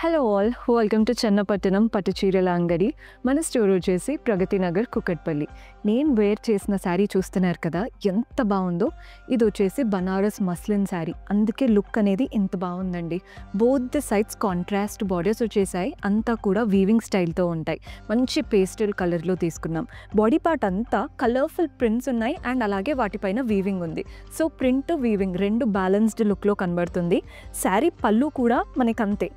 Hello all, welcome to Chennapatnam పట్టు చీరల అంగడి. మన స్టోర్ వచ్చేసి ప్రగతి నగర్, కుకట్పల్లి. నేను వేర్ చేసిన శారీ చూస్తున్నారు కదా, ఎంత బాగుందో. ఇది వచ్చేసి బనారస్ మస్లిన్ శారీ, అందుకే లుక్ అనేది ఎంత బాగుందండి. Both the sides contrast borders వచ్చేసాయి, అంతా కూడా వీవింగ్ స్టైల్తో ఉంటాయి. మంచి పేస్టల్ కలర్లో తీసుకున్నాం. బాడీ పార్ట్ అంతా కలర్ఫుల్ ప్రింట్స్ ఉన్నాయి అండ్ అలాగే వాటిపైన వీవింగ్ ఉంది. సో ప్రింట్ వీవింగ్ రెండు బ్యాలెన్స్డ్ లుక్లో కనబడుతుంది. శారీ పళ్ళు కూడా మనకి అంతే,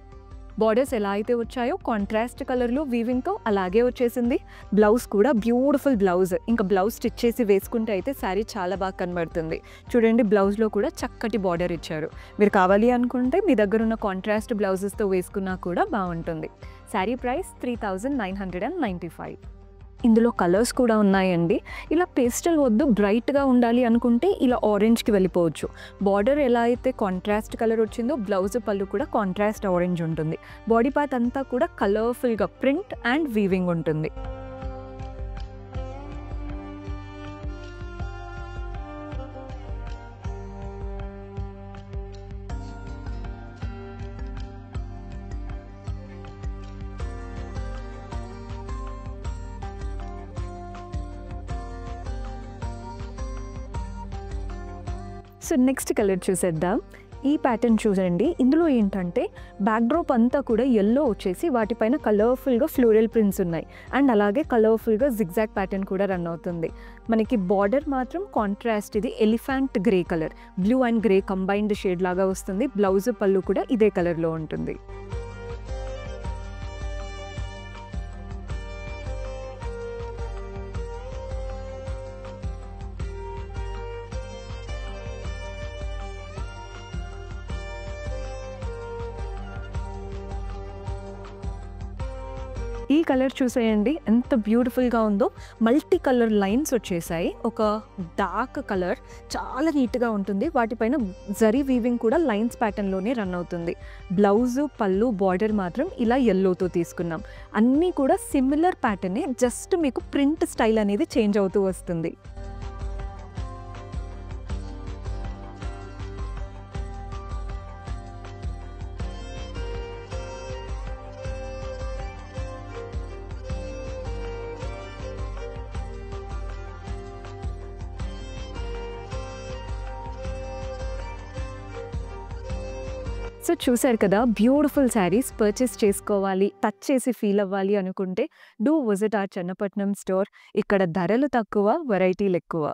బార్డర్స్ ఎలా అయితే వచ్చాయో కాంట్రాస్ట్ కలర్లో వీవింగ్తో అలాగే వచ్చేసింది. బ్లౌజ్ కూడా బ్యూటిఫుల్ బ్లౌజ్, ఇంకా బ్లౌజ్ స్టిచ్ చేసి వేసుకుంటే అయితే శారీ చాలా బాగా కనబడుతుంది. చూడండి, బ్లౌజ్లో కూడా చక్కటి బార్డర్ ఇచ్చారు. మీరు కావాలి అనుకుంటే మీ దగ్గర ఉన్న కాంట్రాస్ట్ బ్లౌజెస్తో వేసుకున్నా కూడా బాగుంటుంది. శారీ ప్రైస్ 3995. ఇందులో కలర్స్ కూడా ఉన్నాయండి. ఇలా పేస్టల్ వద్దు, బ్రైట్గా ఉండాలి అనుకుంటే ఇలా ఆరెంజ్కి వెళ్ళిపోవచ్చు. బార్డర్ ఎలా అయితే కాంట్రాస్ట్ కలర్ వచ్చిందో బ్లౌజ్ పళ్ళు కూడా కాంట్రాస్ట్ ఆరెంజ్ ఉంటుంది. బాడీ పార్ట్ అంతా కూడా కలర్ఫుల్గా ప్రింట్ అండ్ వీవింగ్ ఉంటుంది. సో నెక్స్ట్ కలర్ చూసేద్దాం. ఈ ప్యాటర్న్ చూడండి. ఇందులో ఏంటంటే బ్యాక్డ్రాప్ అంతా కూడా ఎల్లో వచ్చేసి వాటిపైన కలర్ఫుల్గా ఫ్లోరల్ ప్రింట్స్ ఉన్నాయి అండ్ అలాగే కలర్ఫుల్గా జిగ్జాగ్ ప్యాటర్న్ కూడా రన్ అవుతుంది. మనకి బార్డర్ మాత్రం కాంట్రాస్ట్, ఇది elephant grey colour, blue and grey combined shade లాగా వస్తుంది. బ్లౌజ్ పళ్ళు కూడా ఇదే కలర్లో ఉంటుంది. ఈ కలర్ చూసేయండి, ఎంత బ్యూటిఫుల్గా ఉందో. మల్టీ కలర్ లైన్స్ వచ్చేసాయి. ఒక డార్క్ కలర్ చాలా నీట్గా ఉంటుంది. వాటిపైన జరీ వీవింగ్ కూడా లైన్స్ ప్యాటర్న్లోనే రన్ అవుతుంది. బ్లౌజు పళ్ళు బార్డర్ మాత్రం ఇలా ఎల్లోతో తీసుకున్నాం. అన్నీ కూడా సిమిలర్ ప్యాటర్నే, జస్ట్ మీకు ప్రింట్ స్టైల్ అనేది చేంజ్ అవుతూ వస్తుంది. సో చూసారు కదా, బ్యూటిఫుల్ శారీస్ పర్చేస్ చేసుకోవాలి, టచ్ చేసి ఫీల్ అవ్వాలి అనుకుంటే do visit our Chennapatnam store. ఇక్కడ ధరలు తక్కువ, వెరైటీలు ఎక్కువ.